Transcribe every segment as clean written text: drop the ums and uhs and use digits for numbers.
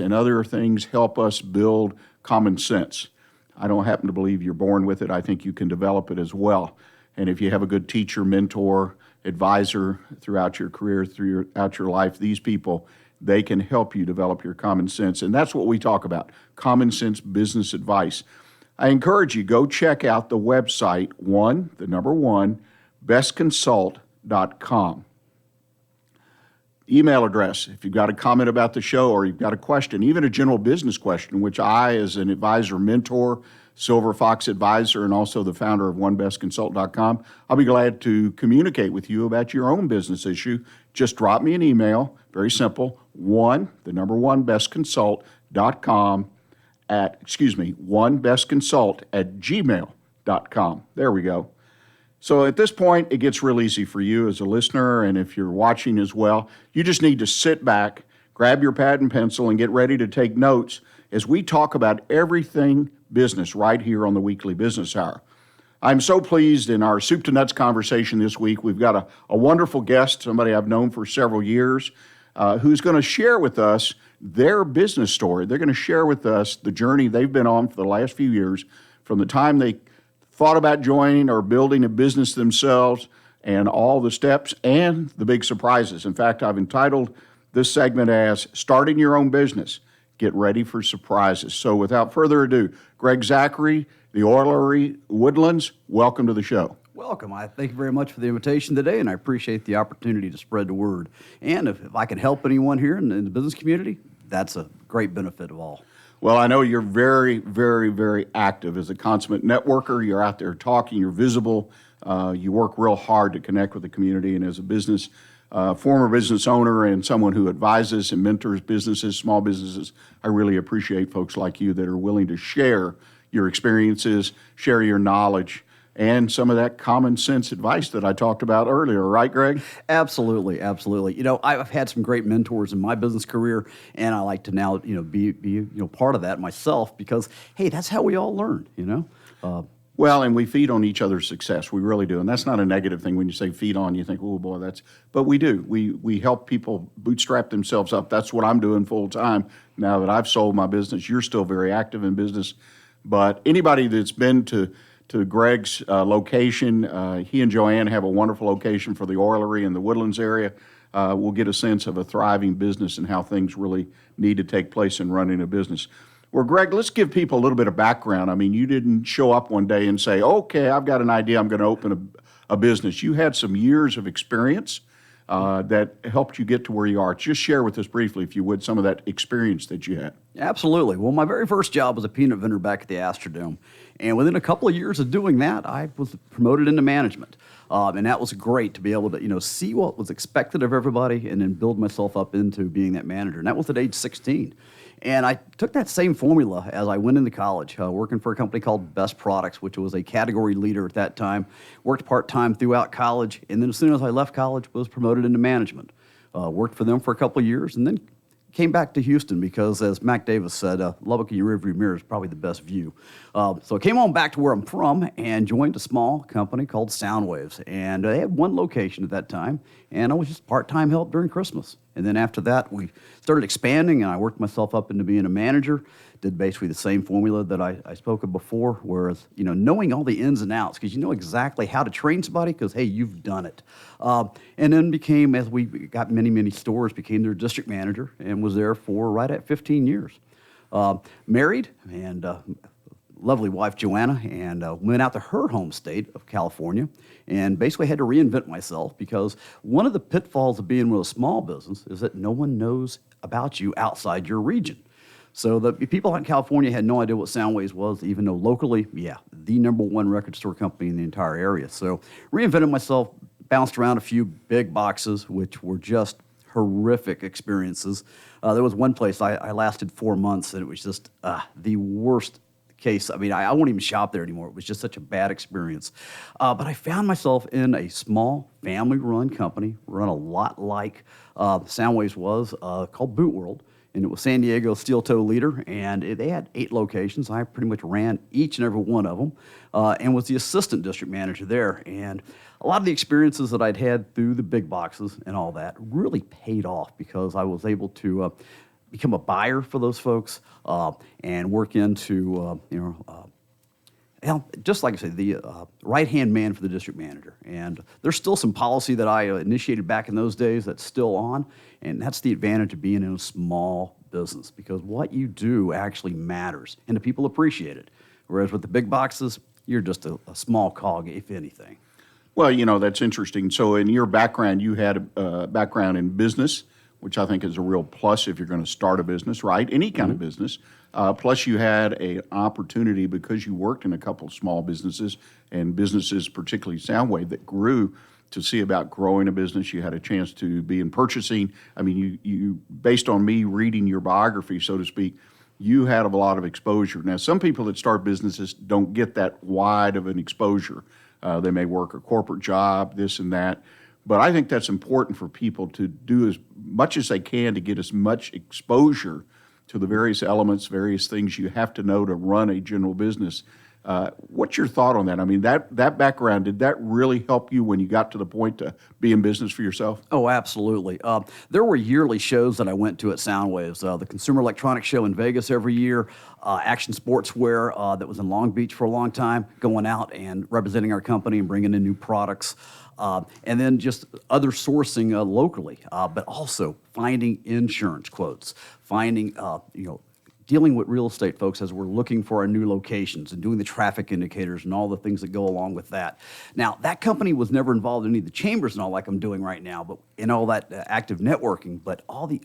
and other things help us build common sense. I don't happen to believe you're born with it. I think you can develop it as well. And if you have a good teacher, mentor, advisor throughout your career, throughout your life, these people, they can help you develop your common sense. And that's what we talk about, common sense business advice. I encourage you, go check out the website, the number one, bestconsult.com. Email address, if you've got a comment about the show or you've got a question, even a general business question, which I, as an advisor, mentor, Silver Fox advisor, and also the founder of onebestconsult.com, I'll be glad to communicate with you about your own business issue. Just drop me an email, very simple, the number one, bestconsult.com onebestconsult@gmail.com. There we go. So at this point, it gets real easy for you as a listener, and if you're watching as well, you just need to sit back, grab your pad and pencil, and get ready to take notes as we talk about everything business right here on the Weekly Business Hour. I'm so pleased in our Soup to Nuts conversation this week. We've got a wonderful guest, somebody I've known for several years, who's going to share with us their business story. They're going to share with us the journey they've been on for the last few years, from the time they thought about joining or building a business themselves, and all the steps and the big surprises. In fact, I've entitled this segment as Starting Your Own Business. Get ready for surprises. So without further ado, Greg Zachry, the Oilerie, Woodlands, welcome to the show. Welcome. I thank you very much for the invitation today, and I appreciate the opportunity to spread the word. And if I can help anyone here in the business community, that's a great benefit of all. Well, I know you're very, very, very active as a consummate networker. You're out there talking, you're visible, you work real hard to connect with the community, and as a former business owner and someone who advises and mentors businesses, small businesses, I really appreciate folks like you that are willing to share your experiences, share your knowledge, and some of that common sense advice that I talked about earlier, right, Greg? Absolutely, absolutely. You know, I've had some great mentors in my business career, and I like to now, be part of that myself because, hey, that's how we all learn, Well, and we feed on each other's success. We really do. And that's not a negative thing. When you say feed on, you think, oh, boy, but we do. We help people bootstrap themselves up. That's what I'm doing full time now that I've sold my business. You're still very active in business. But anybody that's been to Greg's location, he and Joanne have a wonderful location for the Oilerie in the Woodlands area. We'll get a sense of a thriving business and how things really need to take place in running a business. Well, Greg, let's give people a little bit of background. I mean, you didn't show up one day and say, okay, I've got an idea, I'm going to open a business. You had some years of experience that helped you get to where you are. Just share with us briefly, if you would, some of that experience that you had. Absolutely. Well, my very first job was a peanut vendor back at the Astrodome. And within a couple of years of doing that, I was promoted into management. And that was great to be able to, see what was expected of everybody and then build myself up into being that manager. And that was at age 16. And I took that same formula as I went into college, working for a company called Best Products, which was a category leader at that time. Worked part-time throughout college, and then as soon as I left college, was promoted into management. Worked for them for a couple of years, and then came back to Houston because, as Mac Davis said, Lubbock in your rearview mirror is probably the best view. So I came on back to where I'm from and joined a small company called Soundwaves. And they had one location at that time, and I was just part-time help during Christmas. And then after that, we started expanding, and I worked myself up into being a manager. Did basically the same formula that I spoke of before, whereas, knowing all the ins and outs, because you know exactly how to train somebody, because, hey, you've done it. And then became, as we got many, many stores, became their district manager and was there for right at 15 years. Married, and lovely wife, Joanna, and went out to her home state of California and basically had to reinvent myself because one of the pitfalls of being with a small business is that no one knows about you outside your region. So the people out in California had no idea what Soundwaves was, even though locally, the number one record store company in the entire area. So reinvented myself, bounced around a few big boxes, which were just horrific experiences. There was one place I lasted 4 months, and it was just the worst case. I mean, I won't even shop there anymore. It was just such a bad experience. But I found myself in a small family-run company, run a lot like Soundwaves was, called Boot World. And it was San Diego steel toe leader, and they had 8 locations. I pretty much ran each and every one of them and was the assistant district manager there. And a lot of the experiences that I'd had through the big boxes and all that really paid off because I was able to become a buyer for those folks and work into, just like I say, the right-hand man for the district manager. And there's still some policy that I initiated back in those days that's still on, and that's the advantage of being in a small business, because what you do actually matters, and the people appreciate it. Whereas with the big boxes, you're just a small cog, if anything. Well, that's interesting. So in your background, you had a background in business, which I think is a real plus if you're going to start a business, right? Any kind of business. Plus, you had an opportunity because you worked in a couple of small businesses and businesses, particularly Soundwave, that grew to see about growing a business. You had a chance to be in purchasing. I mean, you based on me reading your biography, so to speak, you had a lot of exposure. Now, some people that start businesses don't get that wide of an exposure. They may work a corporate job, this and that. But I think that's important for people to do as much as they can to get as much exposure to the various elements, various things you have to know to run a general business. What's your thought on that? I mean, that background, did that really help you when you got to the point to be in business for yourself? Oh, absolutely. There were yearly shows that I went to at Soundwaves. The Consumer Electronics Show in Vegas every year, Action Sportswear that was in Long Beach for a long time, going out and representing our company and bringing in new products. And then just other sourcing locally, but also finding insurance quotes, finding, dealing with real estate folks as we're looking for our new locations and doing the traffic indicators and all the things that go along with that. Now, that company was never involved in any of the chambers and all like I'm doing right now, but in all that active networking, but all the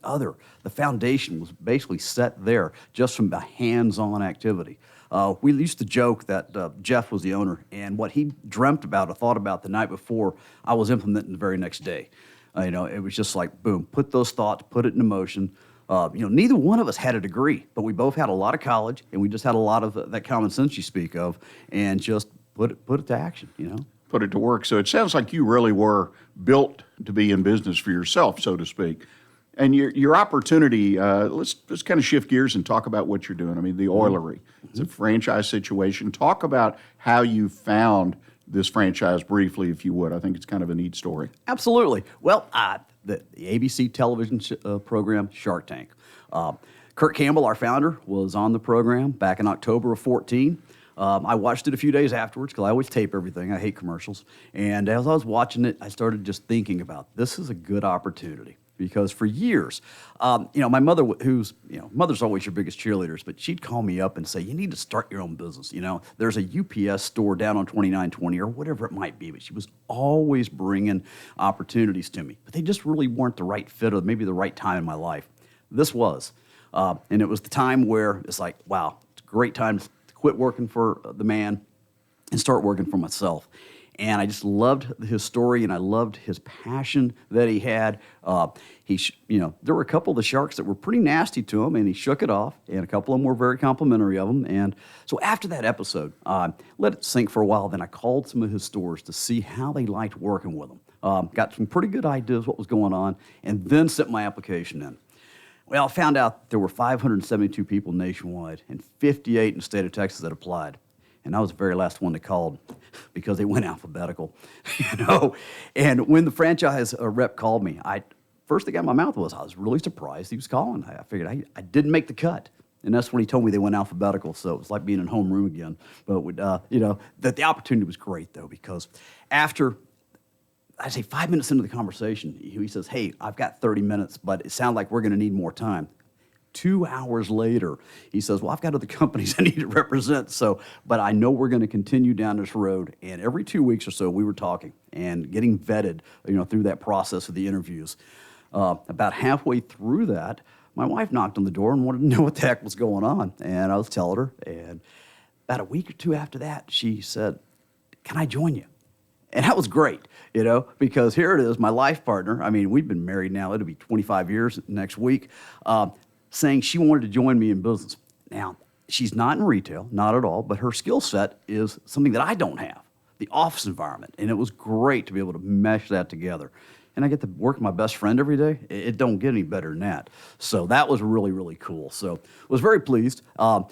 foundation was basically set there just from the hands-on activity. We used to joke that Jeff was the owner, and what he dreamt about or thought about the night before, I was implementing the very next day. It was just like, boom, put those thoughts, put it in motion. Neither one of us had a degree, but we both had a lot of college, and we just had a lot of that common sense you speak of, and just put it to action, Put it to work. So it sounds like you really were built to be in business for yourself, so to speak. And your opportunity, let's kind of shift gears and talk about what you're doing. I mean, the Oilerie. It's a franchise situation. Talk about how you found this franchise briefly, if you would. I think it's kind of a neat story. Absolutely. Well, the ABC television program, Shark Tank. Kurt Campbell, our founder, was on the program back in October of 14. I watched it a few days afterwards because I always tape everything. I hate commercials. And as I was watching it, I started just thinking about this is a good opportunity. Because for years, my mother, mother's always your biggest cheerleaders, but she'd call me up and say, you need to start your own business. There's a UPS store down on 2920 or whatever it might be, but she was always bringing opportunities to me. But they just really weren't the right fit or maybe the right time in my life. This was. And it was the time where it's like, wow, it's a great time to quit working for the man and start working for myself. And I just loved his story, and I loved his passion that he had. There were a couple of the sharks that were pretty nasty to him, and he shook it off. And a couple of them were very complimentary of him. And so after that episode, let it sink for a while. Then I called some of his stores to see how they liked working with him. Got some pretty good ideas what was going on, and then sent my application in. Well, I found out there were 572 people nationwide and 58 in the state of Texas that applied. And I was the very last one that called because they went alphabetical, And when the franchise rep called me, first thing out of my mouth was I was really surprised he was calling. I figured I didn't make the cut. And that's when he told me they went alphabetical, so it was like being in homeroom again. But, that the opportunity was great, though, because after, I'd say 5 minutes into the conversation, he says, hey, I've got 30 minutes, but it sounds like we're going to need more time. 2 hours later, he says, well, I've got other companies I need to represent, but I know we're going to continue down this road. And every 2 weeks or so, we were talking and getting vetted, through that process of the interviews. About halfway through that, my wife knocked on the door and wanted to know what the heck was going on. And I was telling her. And about a week or two after that, she said, can I join you? And that was great, because here it is, my life partner. I mean, we've been married now. It'll be 25 years next week. Saying she wanted to join me in business. Now, she's not in retail, not at all, but her skill set is something that I don't have, the office environment. And it was great to be able to mesh that together. And I get to work with my best friend every day. It don't get any better than that. So that was really, really cool. So I was very pleased, the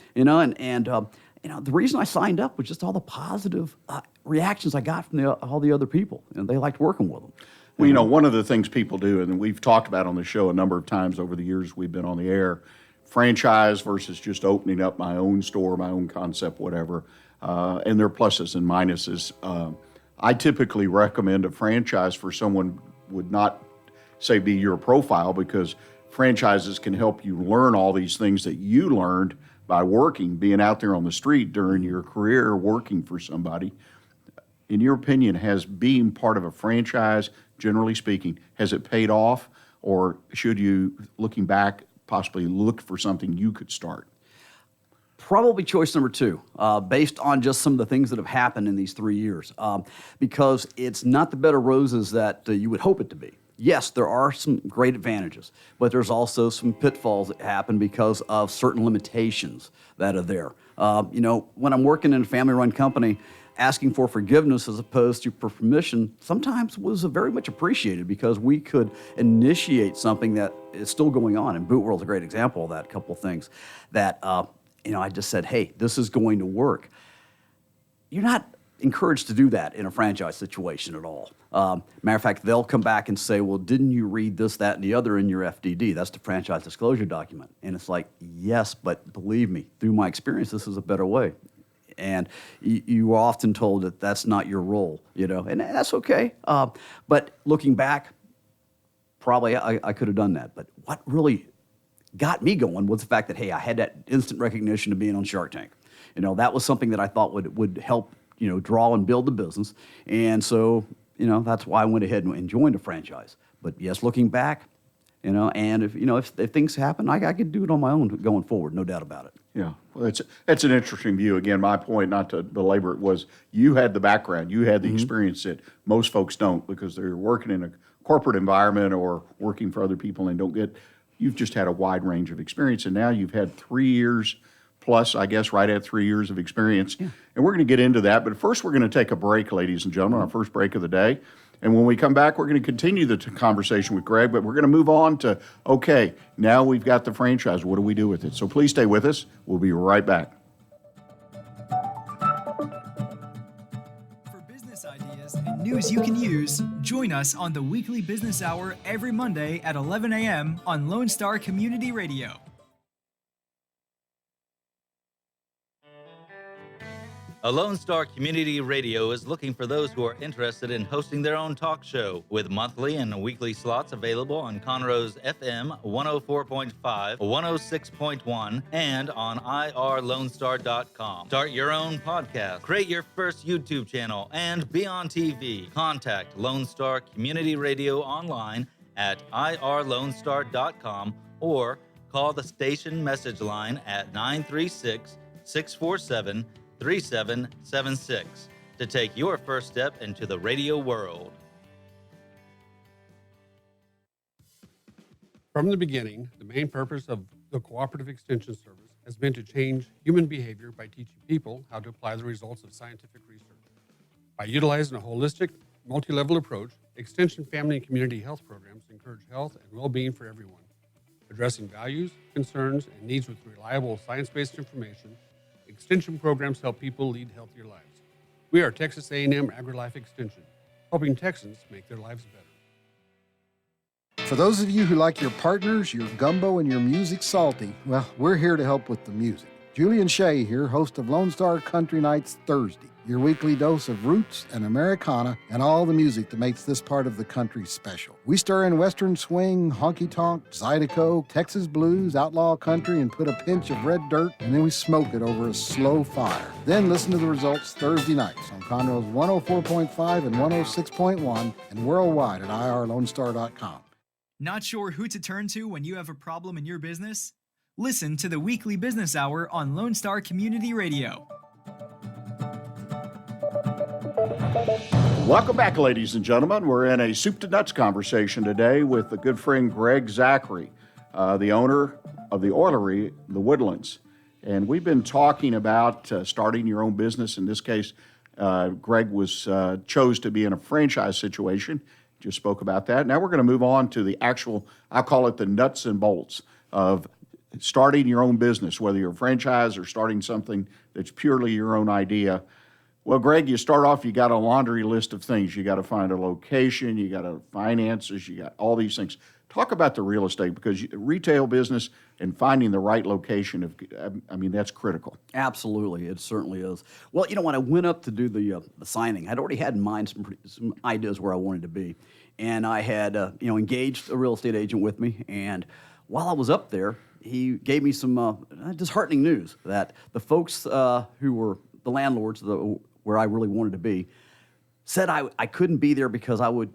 reason I signed up was just all the positive reactions I got from all the other people. They liked working with them. Well, one of the things people do, and we've talked about on the show a number of times over the years we've been on the air, franchise versus just opening up my own store, my own concept, whatever, and there are pluses and minuses. I typically recommend a franchise for someone would not say be your profile, because franchises can help you learn all these things that you learned by working, being out there on the street during your career, working for somebody. In your opinion, has being part of a franchise, generally speaking, has it paid off, or should you, looking back, possibly look for something you could start? Probably choice number two, based on just some of the things that have happened in these 3 years, because it's not the bed of roses that you would hope it to be. Yes, there are some great advantages, but there's also some pitfalls that happen because of certain limitations that are there. When I'm working in a family-run company, asking for forgiveness as opposed to for permission sometimes was very much appreciated, because we could initiate something that is still going on. And Boot World's a great example of that, a couple of things that, I just said, hey, this is going to work. You're not encouraged to do that in a franchise situation at all. Matter of fact, they'll come back and say, well, didn't you read this, that, and the other in your FDD? That's the franchise disclosure document. And it's like, yes, but believe me, through my experience, this is a better way. And you are often told that that's not your role, and that's okay. But looking back, probably I could have done that. But what really got me going was the fact that, hey, I had that instant recognition of being on Shark Tank. That was something that I thought would help, draw and build the business. And so, that's why I went ahead and joined a franchise. But yes, looking back, and if things happen, I could do it on my own going forward, no doubt about it. Yeah, well, that's an interesting view. Again, my point, not to belabor it, was you had the background, you had the experience that most folks don't, because they're working in a corporate environment or working for other people and don't get. You've just had a wide range of experience, and now you've had 3 years plus, I guess, right at 3 years of experience. Yeah. And we're going to get into that, but first we're going to take a break, ladies and gentlemen, our first break of the day. And when we come back, we're going to continue the conversation with Greg, but we're going to move on to, okay, now we've got the franchise. What do we do with it? So please stay with us. We'll be right back. For business ideas and news you can use, join us on the Weekly Business Hour every Monday at 11 a.m. on Lone Star Community Radio. A Lone Star Community Radio is looking for those who are interested in hosting their own talk show, with monthly and weekly slots available on Conroe's FM 104.5, 106.1, and on irlonestar.com. Start your own podcast, create your first YouTube channel, and be on TV. Contact Lone Star Community Radio online at irlonestar.com or call the station message line at 936-647-3776 to take your first step into the radio world. From the beginning, the main purpose of the Cooperative Extension Service has been to change human behavior by teaching people how to apply the results of scientific research. By utilizing a holistic, multi-level approach, Extension family and community health programs encourage health and well-being for everyone, addressing values, concerns, and needs with reliable science-based information. Extension programs help people lead healthier lives. We are Texas A&M AgriLife Extension, helping Texans make their lives better. For those of you who like your partners, your gumbo, and your music salty, well, we're here to help with the music. Julian Shea here, host of Lone Star Country Nights Thursday, your weekly dose of roots and Americana and all the music that makes this part of the country special. We stir in Western swing, honky-tonk, Zydeco, Texas blues, outlaw country, and put a pinch of red dirt, and then we smoke it over a slow fire. Then listen to the results Thursday nights on Conroe's 104.5 and 106.1 and worldwide at irlonestar.com. Not sure who to turn to when you have a problem in your business? Listen to the Weekly Business Hour on Lone Star Community Radio. Welcome back, ladies and gentlemen. We're in a soup to nuts conversation today with the good friend Greg Zachry, the owner of the Oilerie, the Woodlands. And we've been talking about starting your own business. In this case, Greg chose to be in a franchise situation. Just spoke about that. Now we're going to move on to the actual, I'll call it the nuts and bolts of starting your own business, whether you're a franchise or starting something that's purely your own idea. Well, Greg, you start off, you got a laundry list of things. You got to find a location, you got to finances, you got all these things. Talk about the real estate because retail business and finding the right location, I mean, that's critical. Absolutely, it certainly is. Well, when I went up to do the signing, I'd already had in mind some ideas where I wanted to be, and I had engaged a real estate agent with me. And while I was up there, he gave me some disheartening news that the folks who were the landlords, where I really wanted to be, said I couldn't be there because I would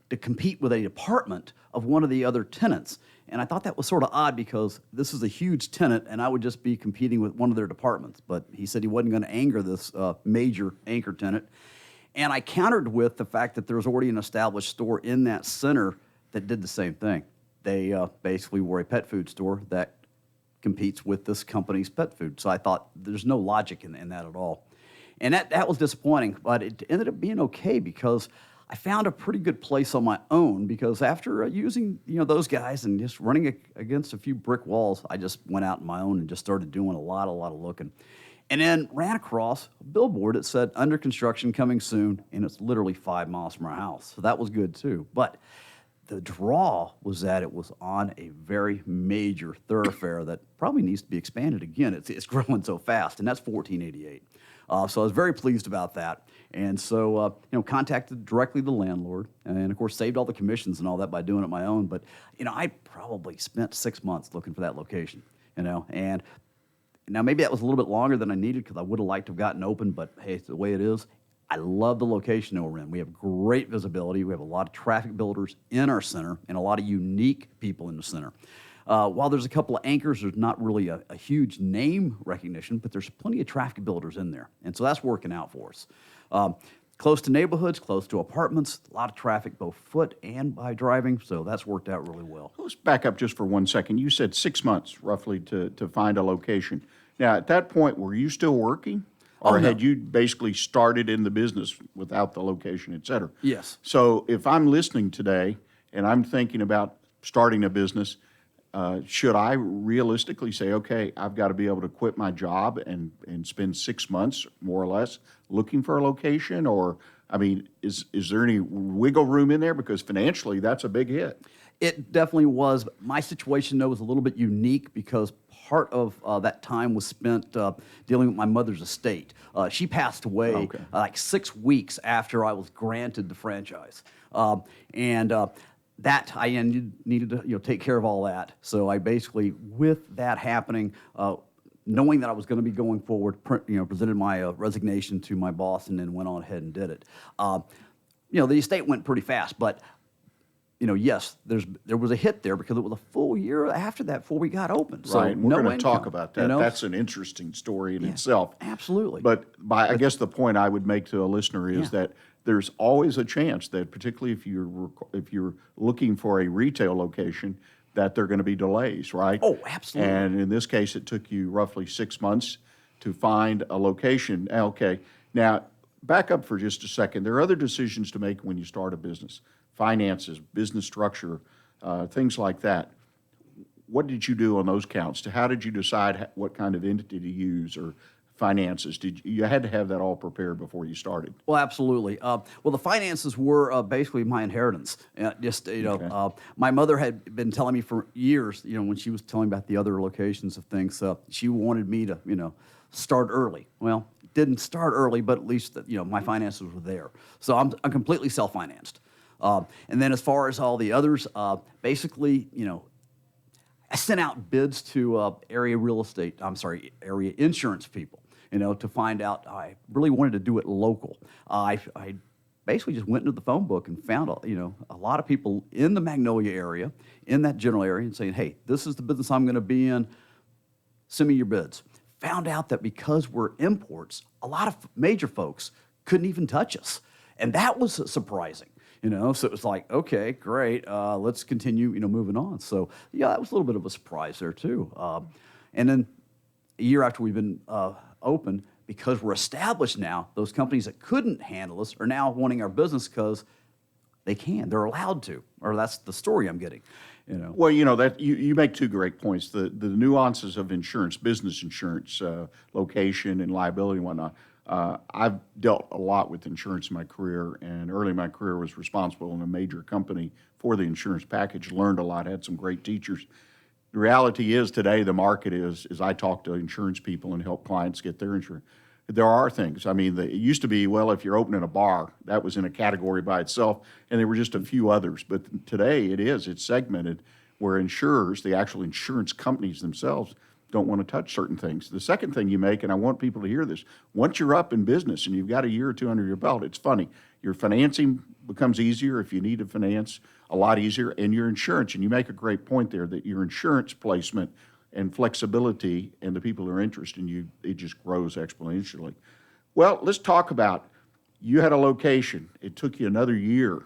to compete with a department of one of the other tenants. And I thought that was sort of odd because this is a huge tenant and I would just be competing with one of their departments. But he said he wasn't going to anger this major anchor tenant. And I countered with the fact that there was already an established store in that center that did the same thing. They basically were a pet food store that competes with this company's pet food. So I thought there's no logic in that at all. And that was disappointing, but it ended up being okay because I found a pretty good place on my own because after using those guys and just running against a few brick walls, I just went out on my own and just started doing a lot of looking. And then ran across a billboard that said under construction coming soon, and it's literally 5 miles from our house. So that was good too. But the draw was that it was on a very major thoroughfare that probably needs to be expanded again. It's growing so fast, and that's 1488. So I was very pleased about that. And so, contacted directly the landlord and, of course, saved all the commissions and all that by doing it my own. But, I probably spent 6 months looking for that location, and now maybe that was a little bit longer than I needed because I would have liked to have gotten open, but hey, it's the way it is. I love the location that we're in. We have great visibility. We have a lot of traffic builders in our center and a lot of unique people in the center. While there's a couple of anchors, there's not really a huge name recognition, but there's plenty of traffic builders in there. And so that's working out for us. Close to neighborhoods, close to apartments, a lot of traffic, both foot and by driving. So that's worked out really well. Let's back up just for 1 second. You said 6 months roughly to find a location. Now, at that point, were you still working? Or no. had you basically started in the business without the location, et cetera? Yes. So if I'm listening today and I'm thinking about starting a business, should I realistically say, okay, I've got to be able to quit my job and spend 6 months, more or less, looking for a location? Or, I mean, is there any wiggle room in there? Because financially, that's a big hit. It definitely was. My situation, though, was a little bit unique because part of that time was spent dealing with my mother's estate. She passed away like 6 weeks after I was granted the franchise. That I needed to take care of all that. So I basically, with that happening, knowing that I was going to be going forward, presented my resignation to my boss and then went on ahead and did it. The estate went pretty fast, but yes, there was a hit there because it was a full year after that before we got open. So Right, and we're no going to talk income, about that. That's an interesting story in itself. Absolutely. But I guess the point I would make to a listener is that there's always a chance that, particularly if you're looking for a retail location, that there are going to be delays, right? Oh, absolutely. And in this case, it took you roughly 6 months to find a location. Okay, now back up for just a second. There are other decisions to make when you start a business: finances, business structure, things like that. What did you do on those counts? How did you decide what kind of entity to use or finances? You had to have that all prepared before you started? Well, absolutely. Well, the finances were basically my inheritance. My mother had been telling me for years, when she was telling me about the other locations of things, she wanted me to, start early. Well, didn't start early, but at least, my finances were there. So I'm completely self-financed. And then as far as all the others, basically, I sent out bids to area insurance people, to find out. I really wanted to do it local. I basically just went into the phone book and found, a lot of people in the Magnolia area, in that general area, and saying, hey, this is the business I'm going to be in. Send me your bids. Found out that because we're imports, a lot of major folks couldn't even touch us. And that was surprising. So it was like, okay, great, let's continue, moving on. So, that was a little bit of a surprise there, too. And then a year after we've been open, because we're established now, those companies that couldn't handle us are now wanting our business because they can. They're allowed to, or that's the story I'm getting. Well, that you make two great points. The nuances of insurance, business insurance, location and liability and whatnot. I've dealt a lot with insurance in my career, and early in my career was responsible in a major company for the insurance package, learned a lot, had some great teachers. The reality is today the market is I talk to insurance people and help clients get their insurance. There are things. I mean, it used to be, well, if you're opening a bar, that was in a category by itself, and there were just a few others. But today it's segmented where insurers, the actual insurance companies themselves, don't want to touch certain things. The second thing you make, and I want people to hear this, once you're up in business and you've got a year or two under your belt, it's funny. Your financing becomes easier if you need to finance, a lot easier, and your insurance, and you make a great point there that your insurance placement and flexibility and the people who are interested in you, it just grows exponentially. Well, let's talk about, you had a location. It took you another year.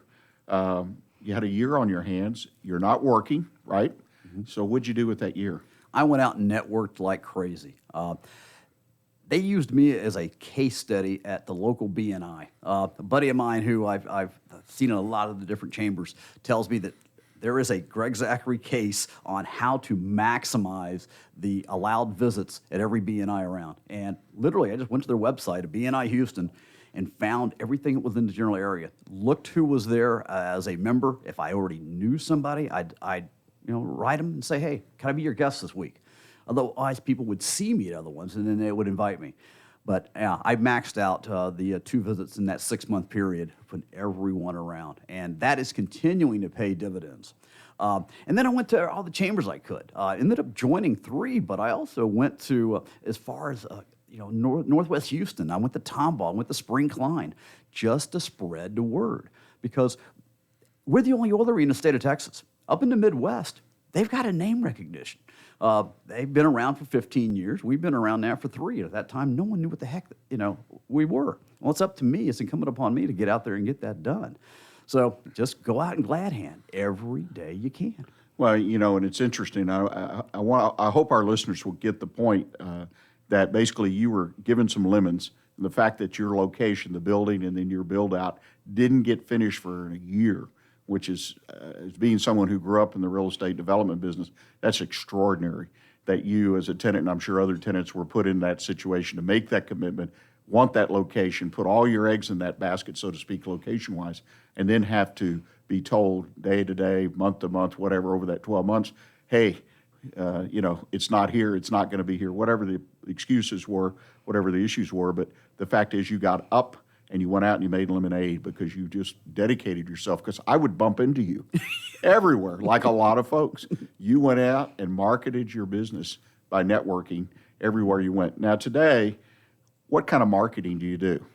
You had a year on your hands. You're not working, right? So what'd you do with that year? I went out and networked like crazy. They used me as a case study at the local BNI. A buddy of mine who I've seen in a lot of the different chambers tells me that there is a Greg Zachry case on how to maximize the allowed visits at every BNI around. And literally, I just went to their website, at BNI Houston, and found everything within the general area. Looked who was there as a member. If I already knew somebody, I'd write them and say, hey, can I be your guest this week? Otherwise, people would see me at other ones, and then they would invite me. But yeah, I maxed out the 2 visits in that 6-month period, put everyone around. And that is continuing to pay dividends. And then I went to all the chambers I could. Ended up joining 3, but I also went to as far as Northwest Houston. I went to Tomball, I went to Spring Klein, just to spread the word. Because we're the only Oilerie in the state of Texas. Up in the Midwest, they've got a name recognition. They've been around for 15 years. We've been around now for 3. At that time, no one knew what the heck we were. Well, it's up to me. It's incumbent upon me to get out there and get that done. So just go out and glad hand every day you can. Well, and it's interesting. I hope our listeners will get the point that basically you were given some lemons, and the fact that your location, the building, and then your build out didn't get finished for a year, which is, as being someone who grew up in the real estate development business, that's extraordinary that you as a tenant, and I'm sure other tenants were put in that situation to make that commitment, want that location, put all your eggs in that basket, so to speak, location-wise, and then have to be told day to day, month to month, whatever, over that 12 months, hey, it's not here, it's not going to be here, whatever the excuses were, whatever the issues were. But the fact is you got up and you went out and you made lemonade because you just dedicated yourself. Because I would bump into you everywhere, like a lot of folks. You went out and marketed your business by networking everywhere you went. Now today, what kind of marketing do you do?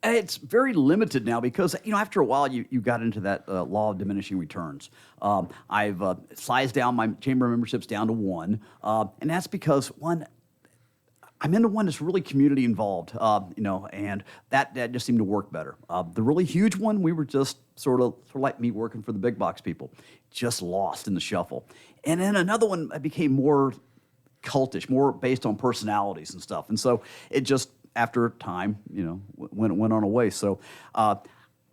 It's very limited now because, after a while, you got into that law of diminishing returns. I've sized down my chamber memberships down to 1, and that's because, one, I'm into one that's really community involved, and that just seemed to work better. The really huge one, we were just sort of like me working for the big box people, just lost in the shuffle. And then another one became more cultish, more based on personalities and stuff. And so it just, after time, went on away. So, but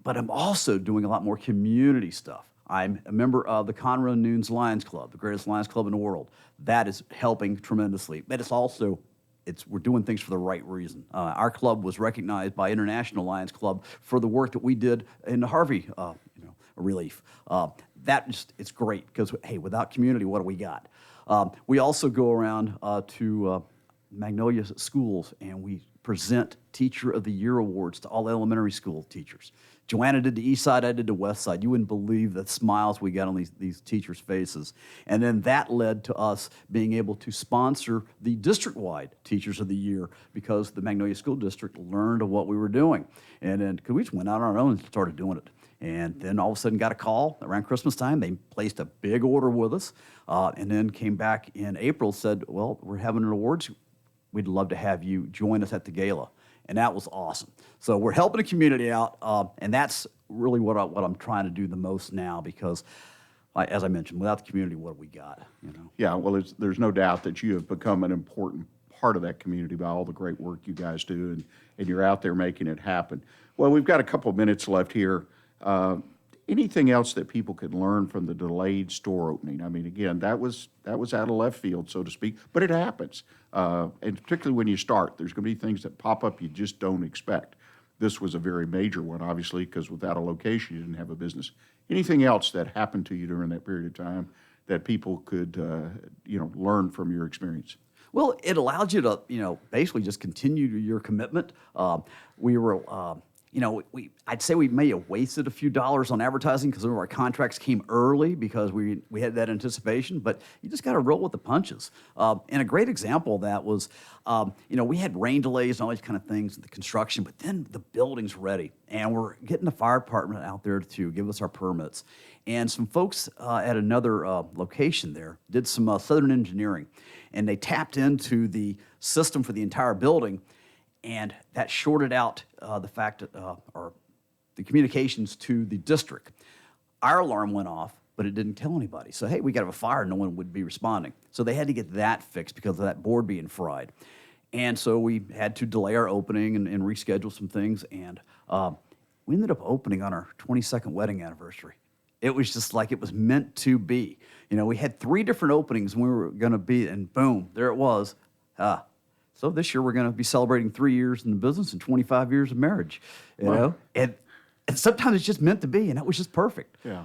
I'm also doing a lot more community stuff. I'm a member of the Conroe Noons Lions Club, the greatest Lions Club in the world. That is helping tremendously. But it's also, we're doing things for the right reason. Our club was recognized by International Lions Club for the work that we did in the Harvey, relief. It's great because, hey, without community, what do we got? We also go around to Magnolia schools and we present Teacher of the Year awards to all elementary school teachers. Joanna did the east side, I did the west side. You wouldn't believe the smiles we got on these teachers' faces. And then that led to us being able to sponsor the district-wide Teachers of the Year because the Magnolia School District learned of what we were doing. And then we just went out on our own and started doing it. And then all of a sudden got a call around Christmas time. They placed a big order with us and then came back in April, said, well, we're having an awards. We'd love to have you join us at the gala. And that was awesome. So we're helping the community out, and that's really what I'm trying to do the most now because, as I mentioned, without the community, what have we got? Yeah, well, there's no doubt that you have become an important part of that community by all the great work you guys do, and you're out there making it happen. Well, we've got a couple of minutes left here. Anything else that people could learn from the delayed store opening? I mean, again, that was out of left field, so to speak, but it happens. And particularly when you start, there's going to be things that pop up you just don't expect. This was a very major one, obviously, because without a location, you didn't have a business. Anything else that happened to you during that period of time that people could, learn from your experience? Well, it allowed you to, basically just continue your commitment. We were, I'd say we may have wasted a few dollars on advertising because some of our contracts came early because we had that anticipation, but you just got to roll with the punches. And a great example of that was, we had rain delays and all these kind of things in the construction, but then the building's ready, and we're getting the fire department out there to give us our permits. And some folks at another location there did some southern engineering, and they tapped into the system for the entire building, and that shorted out the fact or the communications to the district. Our alarm went off, but it didn't tell anybody. So, hey, we got a fire, no one would be responding. So they had to get that fixed because of that board being fried. And so we had to delay our opening and reschedule some things, and we ended up opening on our 22nd wedding anniversary. It was just like it was meant to be. We had 3 different openings when we were going to be, and boom, there it was. So this year we're going to be celebrating 3 years in the business and 25 years of marriage. You know, and sometimes it's just meant to be, and that was just perfect. Yeah.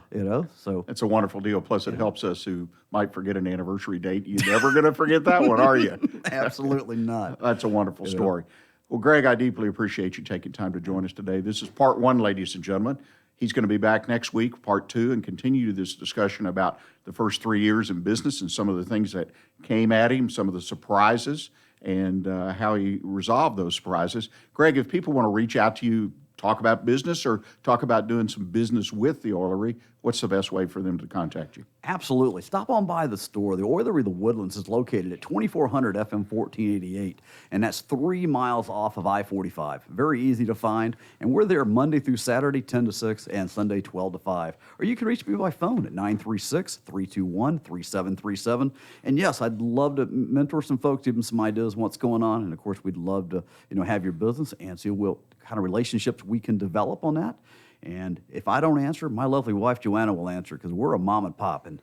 So It's a wonderful deal. Plus, it helps us who might forget an anniversary date. You're never going to forget that one, are you? absolutely not. That's a wonderful story. Well, Greg, I deeply appreciate you taking time to join us today. This is part 1, ladies and gentlemen. He's going to be back next week, part 2, and continue this discussion about the first 3 years in business and some of the things that came at him, some of the surprises, and how he resolved those surprises. Greg, if people want to reach out to you, talk about business or talk about doing some business with the Oilerie, what's the best way for them to contact you? Absolutely. Stop on by the store. The Oilerie, the Woodlands, is located at 2400 FM 1488, and that's 3 miles off of I-45. Very easy to find, and we're there Monday through Saturday, 10 to 6, and Sunday, 12 to 5. Or you can reach me by phone at 936-321-3737. And yes, I'd love to mentor some folks, give them some ideas on what's going on, and of course, we'd love to, have your business and see what kind of relationships we can develop on that. And if I don't answer, my lovely wife, Joanna, will answer because we're a mom and pop. And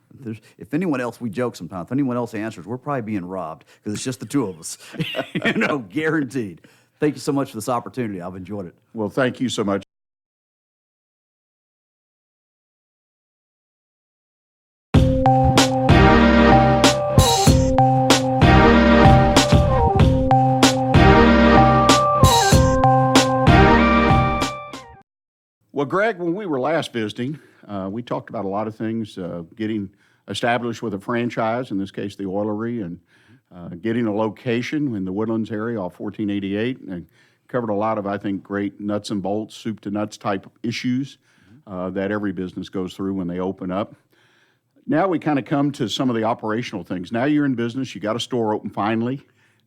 if anyone else, we joke sometimes, if anyone else answers, we're probably being robbed because it's just the 2 of us. Guaranteed. Thank you so much for this opportunity. I've enjoyed it. Well, thank you so much. Well, Greg, when we were last visiting, we talked about a lot of things, getting established with a franchise, in this case the Oilerie, and getting a location in the Woodlands area off 1488, and covered a lot of, I think, great nuts and bolts, soup to nuts type issues that every business goes through when they open up. Now we kind of come to some of the operational things. Now you're in business, you got a store open finally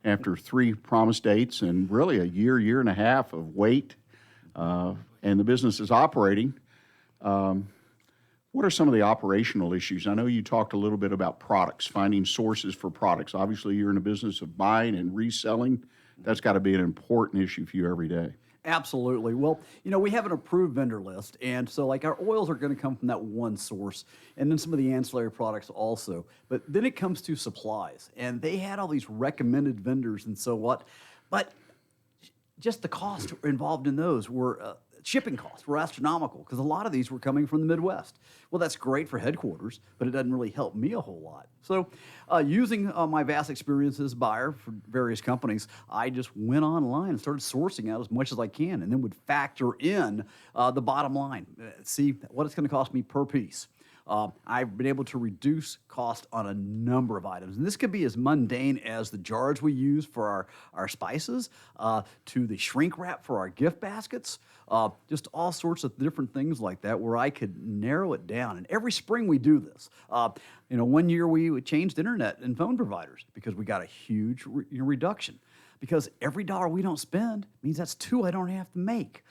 after 3 promised dates and really a year and a half of wait. And the business is operating. What are some of the operational issues? I know you talked a little bit about products, finding sources for products. Obviously, you're in a business of buying and reselling. That's got to be an important issue for you every day. Absolutely. Well, we have an approved vendor list, and so like our oils are going to come from that one source, and then some of the ancillary products also. But then it comes to supplies, and they had all these recommended vendors and so what, but just the cost involved in those were shipping costs were astronomical because a lot of these were coming from the Midwest. Well, that's great for headquarters, but it doesn't really help me a whole lot. So using my vast experience as a buyer for various companies, I just went online and started sourcing out as much as I can and then would factor in the bottom line, see what it's going to cost me per piece. I've been able to reduce cost on a number of items. And this could be as mundane as the jars we use for our spices, to the shrink wrap for our gift baskets, just all sorts of different things like that where I could narrow it down. And every spring we do this. One year we changed internet and phone providers because we got a huge reduction. because every dollar we don't spend means that's two I don't have to make.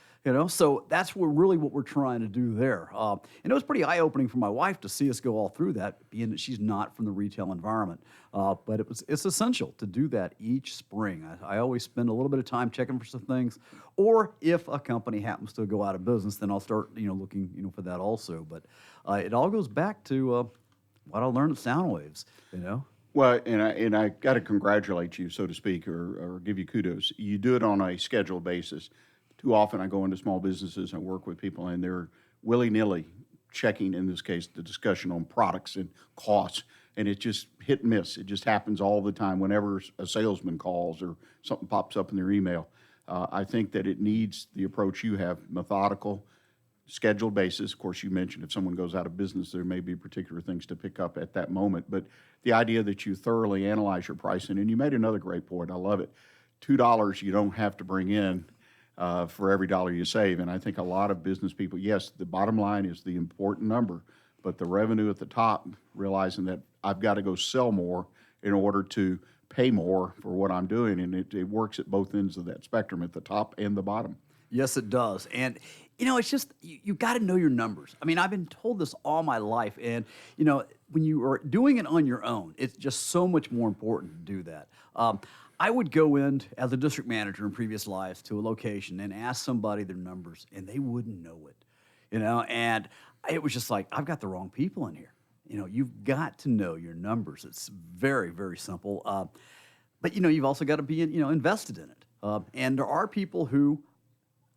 So that's what we're trying to do there. And it was pretty eye-opening for my wife to see us go all through that, being that she's not from the retail environment. But it's essential to do that each spring. I always spend a little bit of time checking for some things, or if a company happens to go out of business, then I'll start looking for that also. But it all goes back to what I learned at Soundwaves. Well, and I got to congratulate you, so to speak, or give you kudos. You do it on a scheduled basis. Too often I go into small businesses and work with people, and they're willy-nilly checking, in this case, the discussion on products and costs, and it just hit and miss. It just happens all the time whenever a salesman calls or something pops up in their email. I think that it needs the approach you have, methodical, scheduled basis. Of course, you mentioned if someone goes out of business, there may be particular things to pick up at that moment, but the idea that you thoroughly analyze your pricing, and you made another great point, I love it. $2 you don't have to bring in for every dollar you save. And I think a lot of business people, yes, the bottom line is the important number, but the revenue at the top, realizing that I've got to go sell more in order to pay more for what I'm doing. And it works at both ends of that spectrum, at the top and the bottom. Yes, it does. And, it's just, you got to know your numbers. I mean, I've been told this all my life. And, when you are doing it on your own, it's just so much more important to do that. I would go in as a district manager in previous lives to a location and ask somebody their numbers, and they wouldn't know it, and it was just like, I've got the wrong people in here. You've got to know your numbers. It's very, very simple. But, you've also got to be, invested in it. And there are people who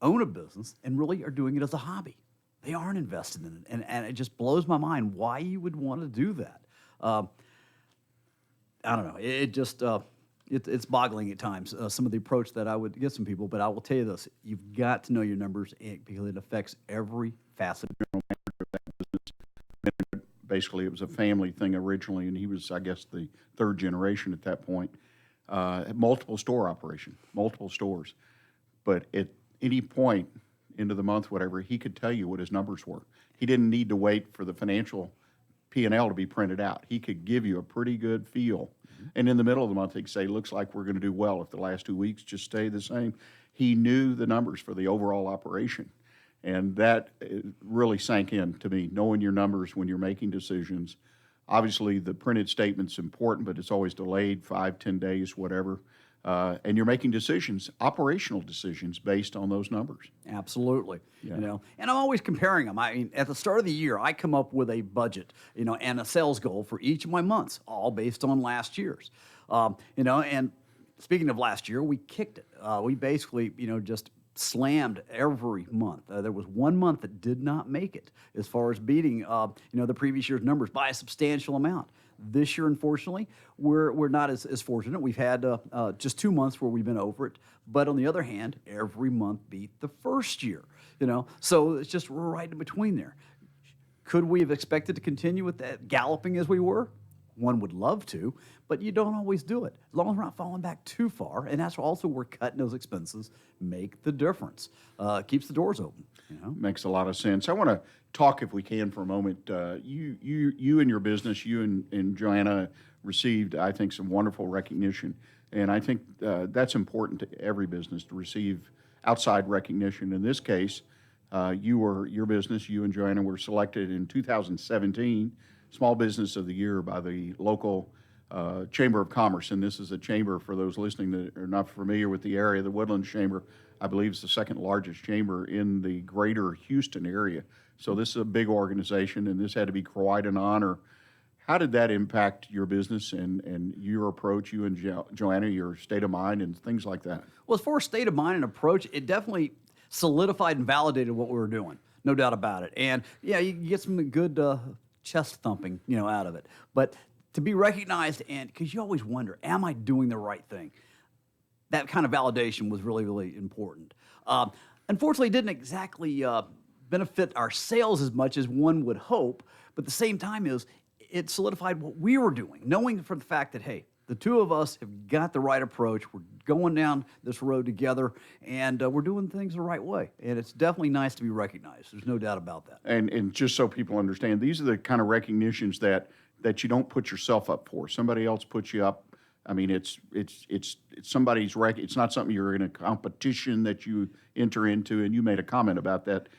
own a business and really are doing it as a hobby. They aren't invested in it. And it just blows my mind why you would want to do that. I don't know. It just... It's boggling at times, some of the approach that I would get some people, but I will tell you this, you've got to know your numbers because it affects every facet. Basically, it was a family thing originally, and he was, I guess, the third generation at that point. Multiple store operation, multiple stores. But at any point into the month, whatever, he could tell you what his numbers were. He didn't need to wait for the financial P&L to be printed out. He could give you a pretty good feel. And in the middle of the month, he'd say, looks like we're going to do well if the last 2 weeks just stay the same. He knew the numbers for the overall operation. And that really sank in to me, knowing your numbers when you're making decisions. Obviously, the printed statement's important, but it's always delayed 5, 10 days, whatever. And you're making decisions, operational decisions, based on those numbers. Absolutely. Yeah. And I'm always comparing them. I mean, at the start of the year, I come up with a budget, and a sales goal for each of my months, all based on last year's. And speaking of last year, we kicked it. We basically, just slammed every month. There was 1 month that did not make it as far as beating, the previous year's numbers by a substantial amount. This year, unfortunately, we're not as fortunate. We've had just 2 months where we've been over it. But on the other hand, every month beat the first year, So it's just right in between there. Could we have expected to continue with that galloping as we were? One would love to, but you don't always do it. As long as we're not falling back too far, and that's also where cutting those expenses make the difference. Keeps the doors open. Makes a lot of sense. I want to talk, if we can, for a moment. You and your business, you and Joanna received, I think, some wonderful recognition. And I think that's important to every business to receive outside recognition. In this case, your business, you and Joanna, were selected in 2017 Small Business of the Year by the local Chamber of Commerce. And this is a chamber, for those listening that are not familiar with the area, the Woodlands Chamber, I believe, is the second largest chamber in the greater Houston area. So this is a big organization, and this had to be quite an honor. How did that impact your business and your approach, you and Joanna, your state of mind and things like that? Well, as far as state of mind and approach, it definitely solidified and validated what we were doing, no doubt about it. And yeah, you get some good chest thumping, out of it. But to be recognized, and because you always wonder, am I doing the right thing? That kind of validation was really, really important. Unfortunately, it didn't exactly benefit our sales as much as one would hope, but at the same time it solidified what we were doing, knowing for the fact that, hey, the two of us have got the right approach. We're going down this road together, and we're doing things the right way. And it's definitely nice to be recognized. There's no doubt about that. And just so people understand, these are the kind of recognitions that you don't put yourself up for. Somebody else puts you up I mean, it's somebody's it's not something you're in a competition that you enter into, and you made a comment about that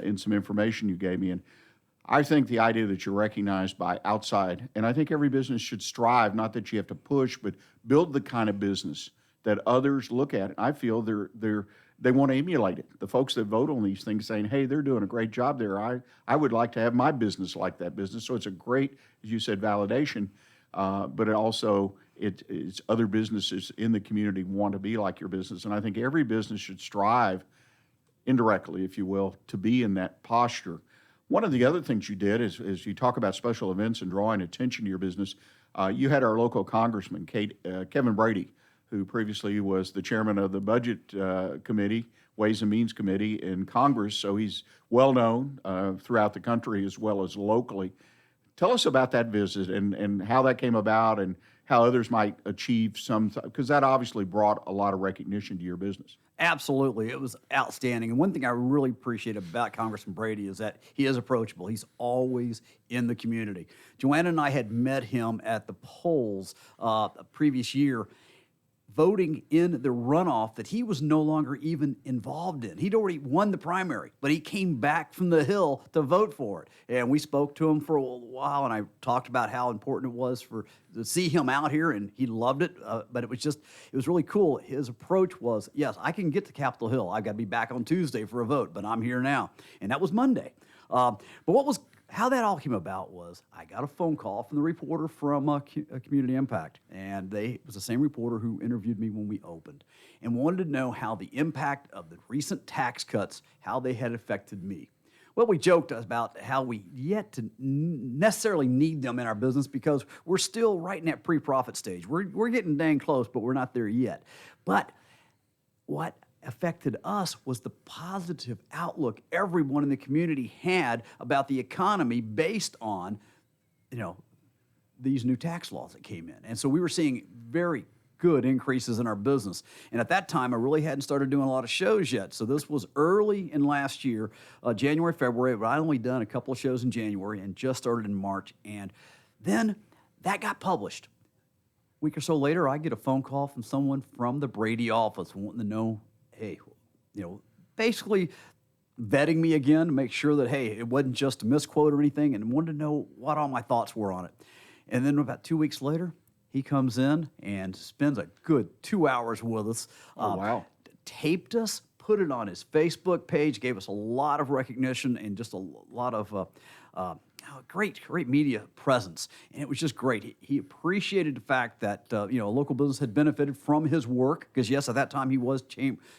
in some information you gave me. And I think the idea that you're recognized by outside, and I think every business should strive, not that you have to push, but build the kind of business that others look at. I feel they want to emulate it. The folks that vote on these things saying, hey, they're doing a great job there. I would like to have my business like that business. So it's a great, as you said, validation, but it also, it's other businesses in the community want to be like your business. And I think every business should strive, indirectly, if you will, to be in that posture. One of the other things you did is you talk about special events and drawing attention to your business. You had our local congressman, Kevin Brady, who previously was the chairman of the Budget Committee, Ways and Means Committee in Congress, so he's well known throughout the country as well as locally. Tell us about that visit and how that came about and how others might achieve some, because that obviously brought a lot of recognition to your business. Absolutely. It was outstanding. And one thing I really appreciate about Congressman Brady is that he is approachable. He's always in the community. Joanna and I had met him at the polls a previous year, voting in the runoff that he was no longer even involved in. He'd already won the primary, but he came back from the Hill to vote for it. And we spoke to him for a while, and I talked about how important it was to see him out here, and he loved it. But it was really cool. His approach was, yes, I can get to Capitol Hill. I've got to be back on Tuesday for a vote, but I'm here now. And that was Monday. But how that all came about was I got a phone call from the reporter from Community Impact, and it was the same reporter who interviewed me when we opened, and wanted to know how the impact of the recent tax cuts, how they had affected me. Well, we joked about how we yet to necessarily need them in our business because we're still right in that pre-profit stage. We're getting dang close, but we're not there yet. But what affected us was the positive outlook everyone in the community had about the economy based on, these new tax laws that came in. And so we were seeing very good increases in our business. And at that time, I really hadn't started doing a lot of shows yet. So this was early in last year, January, February, but I'd only done a couple of shows in January and just started in March. And then that got published. A week or so later, I get a phone call from someone from the Brady office wanting to know, hey, basically vetting me again to make sure that, hey, it wasn't just a misquote or anything, and wanted to know what all my thoughts were on it. And then about 2 weeks later, he comes in and spends a good 2 hours with us. Oh, wow. Taped us, put it on his Facebook page, gave us a lot of recognition and just a lot of great media presence. And it was just great. He appreciated the fact that, a local business had benefited from his work, because, yes, at that time he was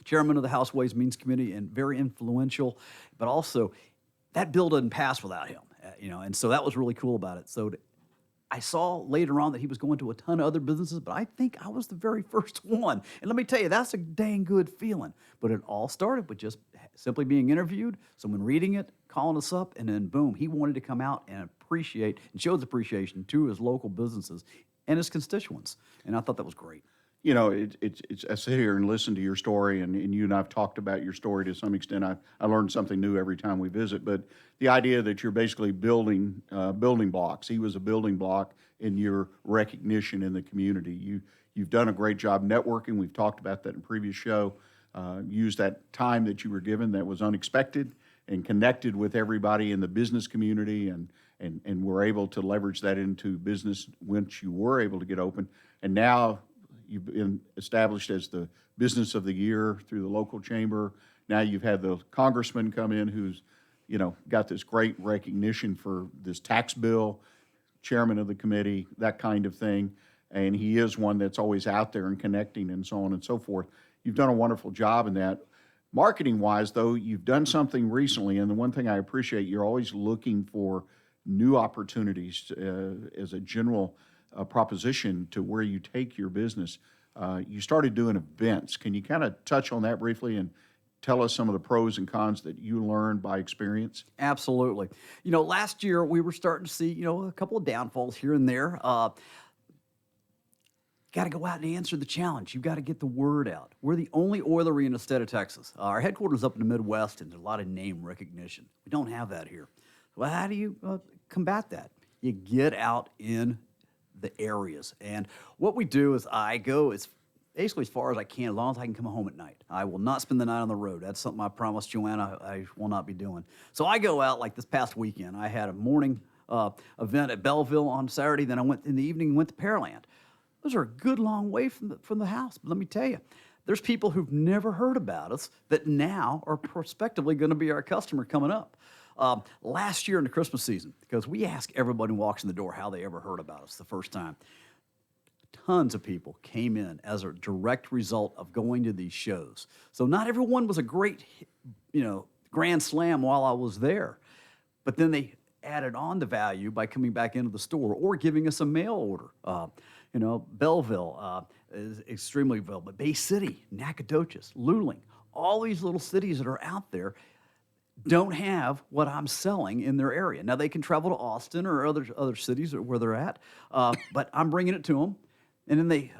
chairman of the House Ways and Means Committee and very influential. But also, that bill didn't pass without him, and so that was really cool about it. So I saw later on that he was going to a ton of other businesses, but I think I was the very first one. And let me tell you, that's a dang good feeling. But it all started with just simply being interviewed, someone reading it, calling us up, and then boom, he wanted to come out and appreciate and show his appreciation to his local businesses and his constituents. And I thought that was great. I sit here and listen to your story, and you and I've talked about your story to some extent. I learn something new every time we visit, but the idea that you're basically building blocks. He was a building block in your recognition in the community. You've done a great job networking. We've talked about that in a previous show. Used that time that you were given that was unexpected and connected with everybody in the business community, and were able to leverage that into business once you were able to get open. And now you've been established as the business of the year through the local chamber. Now you've had the congressman come in who's, got this great recognition for this tax bill, chairman of the committee, that kind of thing. And he is one that's always out there and connecting and so on and so forth. You've done a wonderful job in that. Marketing-wise, though, you've done something recently, and the one thing I appreciate, you're always looking for new opportunities as a general proposition to where you take your business. You started doing events. Can you kind of touch on that briefly and tell us some of the pros and cons that you learned by experience? Absolutely. Last year we were starting to see, a couple of downfalls here and there. Got to go out and answer the challenge. You've got to get the word out. We're the only oilery in the state of Texas. Our headquarters up in the Midwest, and there's a lot of name recognition. We don't have that here. Well, how do you combat that? You get out in the areas. And what we do is I go as basically as far as I can, as long as I can come home at night. I will not spend the night on the road. That's something I promised Joanna I will not be doing. So I go out like this past weekend. I had a morning event at Belleville on Saturday. Then I went in the evening and went to Pearland. Those are a good long way from the house. But let me tell you, there's people who've never heard about us that now are prospectively going to be our customer coming up. Last year in the Christmas season, because we ask everybody who walks in the door how they ever heard about us the first time, tons of people came in as a direct result of going to these shows. So not everyone was a great, grand slam while I was there, but then they added on the value by coming back into the store or giving us a mail order. Belleville is extremely well, but Bay City, Nacogdoches, Luling, all these little cities that are out there don't have what I'm selling in their area. Now, they can travel to Austin or other cities where they're at, but I'm bringing it to them, and then they,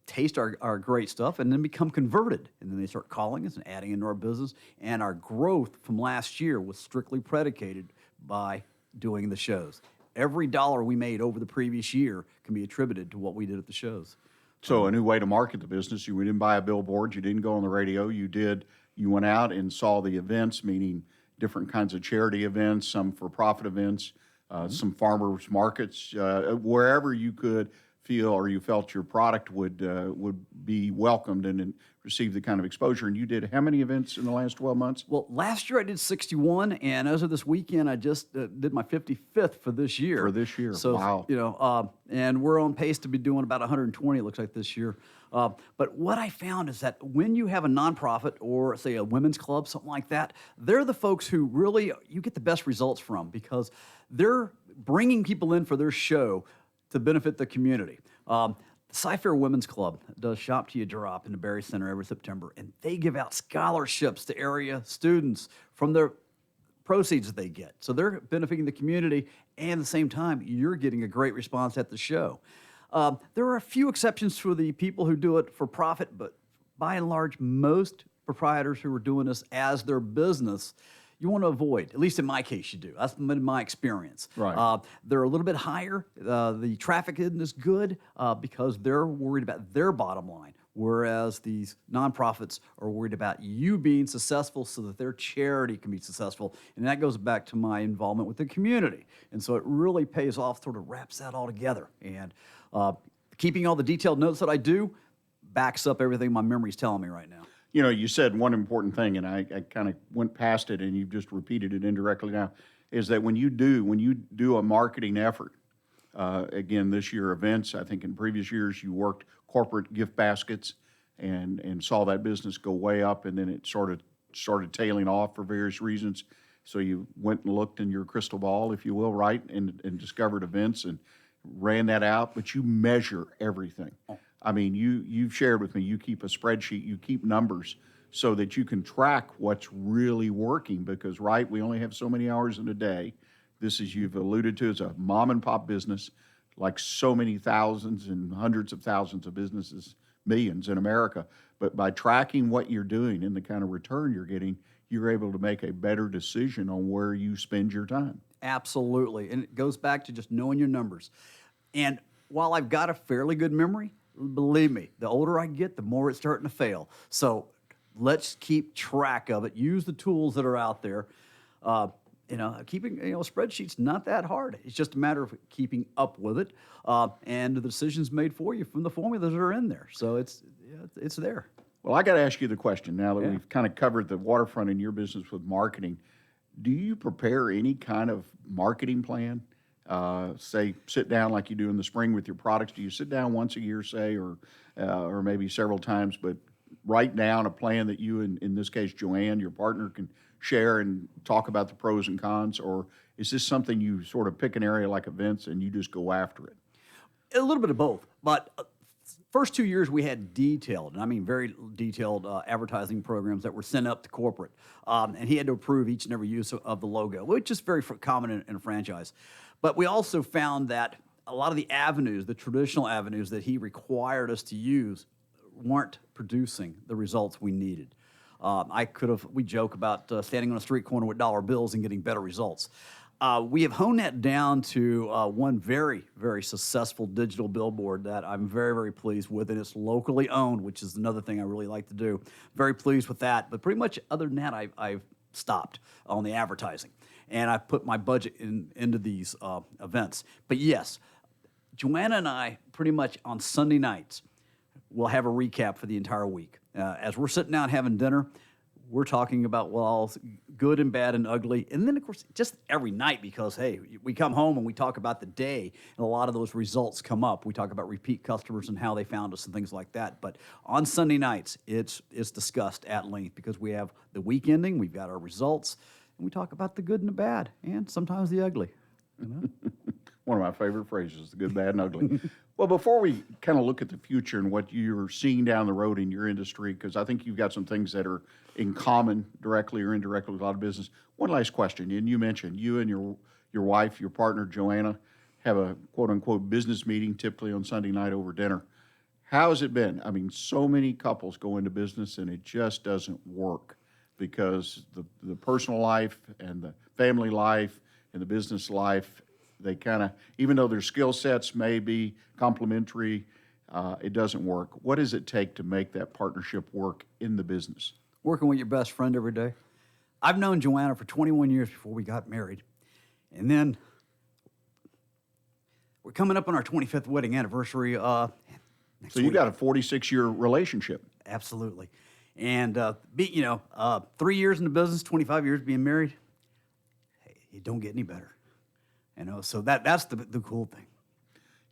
taste our great stuff and then become converted. And then they start calling us and adding into our business, and our growth from last year was strictly predicated by doing the shows. Every dollar we made over the previous year can be attributed to what we did at the shows. So a new way to market the business. You didn't buy a billboard. You didn't go on the radio. You went out and saw the events, meaning different kinds of charity events, some for-profit events, some farmers markets, wherever you could feel or you felt your product would be welcomed and receive the kind of exposure. And you did how many events in the last 12 months? Well, last year I did 61, and as of this weekend, I just did my 55th for this year. For this year, so, wow. And we're on pace to be doing about 120, it looks like, this year. But what I found is that when you have a nonprofit or, say, a women's club, something like that, they're the folks who really you get the best results from because they're bringing people in for their show to benefit the community. Cy-Fair Women's Club does Shop Till You Drop in the Berry Center every September, and they give out scholarships to area students from their proceeds that they get. So they're benefiting the community, and at the same time, you're getting a great response at the show. There are a few exceptions for the people who do it for profit, but by and large, most proprietors who are doing this as their business, you want to avoid. At least in my case, you do. That's been my experience. Right. They're a little bit higher. The traffic isn't as good because they're worried about their bottom line, whereas these nonprofits are worried about you being successful so that their charity can be successful. And that goes back to my involvement with the community. And so it really pays off, sort of wraps that all together. And keeping all the detailed notes that I do backs up everything my memory's telling me right now. You said one important thing, and I kind of went past it, and you've just repeated it indirectly now, is that when you do a marketing effort, again, this year events, I think in previous years you worked corporate gift baskets and saw that business go way up, and then it sort of started tailing off for various reasons. So you went and looked in your crystal ball, if you will, right, and discovered events and ran that out, but you measure everything. I mean, you've shared with me, you keep a spreadsheet, you keep numbers so that you can track what's really working because, right, we only have so many hours in a day. This, as you've alluded to, is a mom and pop business, like so many thousands and hundreds of thousands of businesses, millions in America. But by tracking what you're doing and the kind of return you're getting, you're able to make a better decision on where you spend your time. Absolutely. And it goes back to just knowing your numbers. And while I've got a fairly good memory, believe me, the older I get, the more it's starting to fail. So let's keep track of it. Use the tools that are out there. Keeping spreadsheets not that hard. It's just a matter of keeping up with it, and the decisions made for you from the formulas that are in there. So it's there. Well, I got to ask you the question now that we've kind of covered the waterfront in your business with marketing. Do you prepare any kind of marketing plan? Say, sit down like you do in the spring with your products. Do you sit down once a year, say, or maybe several times, but write down a plan that you, in this case, Joanne, your partner, can share and talk about the pros and cons? Or is this something you sort of pick an area like events and you just go after it? A little bit of both. But first 2 years we had detailed, and I mean very detailed advertising programs that were sent up to corporate. And he had to approve each and every use of the logo, which is very common in a franchise. But we also found that a lot of the avenues, the traditional avenues that he required us to use, weren't producing the results we needed. We joke about standing on a street corner with dollar bills and getting better results. We have honed that down to one very, very successful digital billboard that I'm very, very pleased with, and it's locally owned, which is another thing I really like to do. Very pleased with that, but pretty much other than that, I've stopped on the advertising, and I put my budget into these events. But yes, Joanna and I pretty much on Sunday nights, we'll have a recap for the entire week. As we're sitting down having dinner, we're talking about, well, good and bad and ugly. And then, of course, just every night because, hey, we come home and we talk about the day, and a lot of those results come up. We talk about repeat customers and how they found us and things like that. But on Sunday nights, it's discussed at length because we have the week ending, we've got our results, and we talk about the good and the bad and sometimes the ugly. You know? One of my favorite phrases, the good, bad, and ugly. Well, before we kind of look at the future and what you're seeing down the road in your industry, because I think you've got some things that are in common directly or indirectly with a lot of business. One last question, and you mentioned you and your wife, your partner, Joanna, have a quote-unquote business meeting typically on Sunday night over dinner. How has it been? I mean, so many couples go into business and it just doesn't work because the personal life and the family life and the business life, they kind of, even though their skill sets may be complementary, it doesn't work. What does it take to make that partnership work in the business? Working with your best friend every day. I've known Joanna for 21 years before we got married. And then we're coming up on our 25th wedding anniversary next So you week. got a 46-year relationship. Absolutely. And, 3 years in the business, 25 years being married, hey, it don't get any better. You know, so that's the cool thing.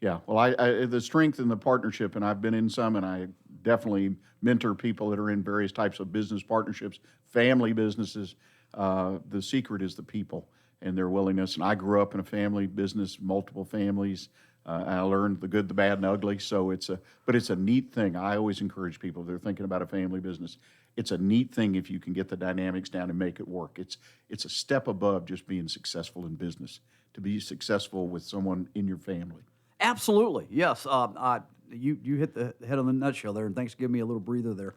Yeah, well, I the strength in the partnership, and I've been in some, and I definitely mentor people that are in various types of business partnerships, family businesses. The secret is the people and their willingness. And I grew up in a family business, multiple families. I learned the good, the bad, and ugly. So it's a neat thing. I always encourage people if they're thinking about a family business. It's a neat thing if you can get the dynamics down and make it work. It's a step above just being successful in business, to be successful with someone in your family. Absolutely, yes. You hit the head on the nutshell there, and thanks for giving me a little breather there.